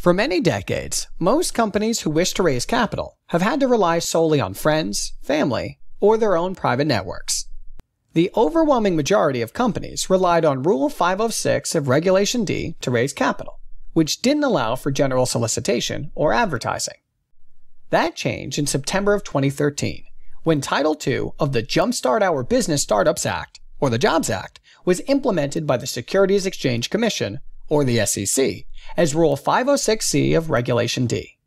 For many decades, most companies who wish to raise capital have had to rely solely on friends, family, or their own private networks. The overwhelming majority of companies relied on Rule 506 of Regulation D to raise capital, which didn't allow for general solicitation or advertising. That changed in September of 2013, when Title II of the Jumpstart Our Business Startups Act, or the Jobs Act, was implemented by the Securities Exchange Commission, or the SEC, as Rule 506C of Regulation D.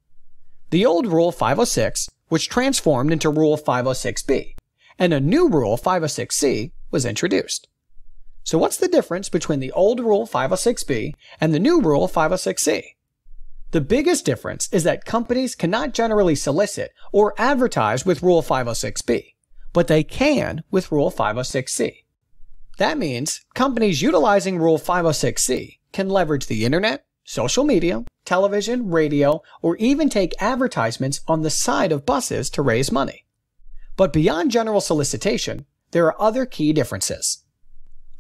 The old Rule 506 was transformed into Rule 506B, and a new Rule 506C was introduced. So what's the difference between the old Rule 506B and the new Rule 506C? The biggest difference is that companies cannot generally solicit or advertise with Rule 506B, but they can with Rule 506C. That means companies utilizing Rule 506C can leverage the internet, social media, television, radio, or even take advertisements on the side of buses to raise money. But beyond general solicitation, there are other key differences.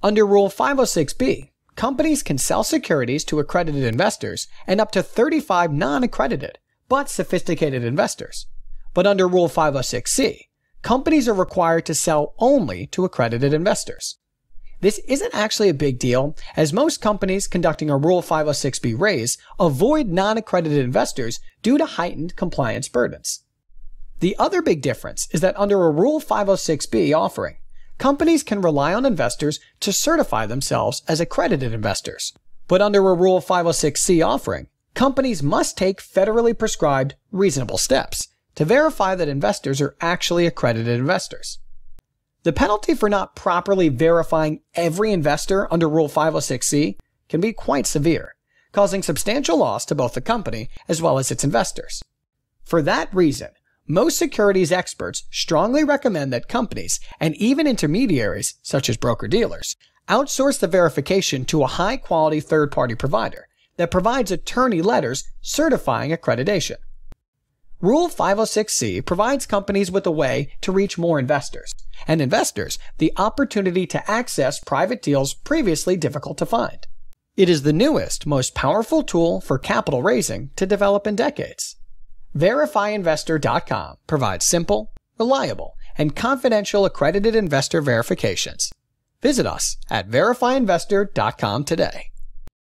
Under Rule 506B, companies can sell securities to accredited investors and up to 35 non-accredited, but sophisticated investors. But under Rule 506C, companies are required to sell only to accredited investors. This isn't actually a big deal, as most companies conducting a Rule 506B raise avoid non-accredited investors due to heightened compliance burdens. The other big difference is that under a Rule 506B offering, companies can rely on investors to certify themselves as accredited investors. But under a Rule 506C offering, companies must take federally prescribed reasonable steps to verify that investors are actually accredited investors. The penalty for not properly verifying every investor under Rule 506C can be quite severe, causing substantial loss to both the company as well as its investors. For that reason, most securities experts strongly recommend that companies, and even intermediaries such as broker-dealers, outsource the verification to a high-quality third-party provider that provides attorney letters certifying accreditation. Rule 506C provides companies with a way to reach more investors, and investors the opportunity to access private deals previously difficult to find. It is the newest, most powerful tool for capital raising to develop in decades. VerifyInvestor.com provides simple, reliable, and confidential accredited investor verifications. Visit us at VerifyInvestor.com today.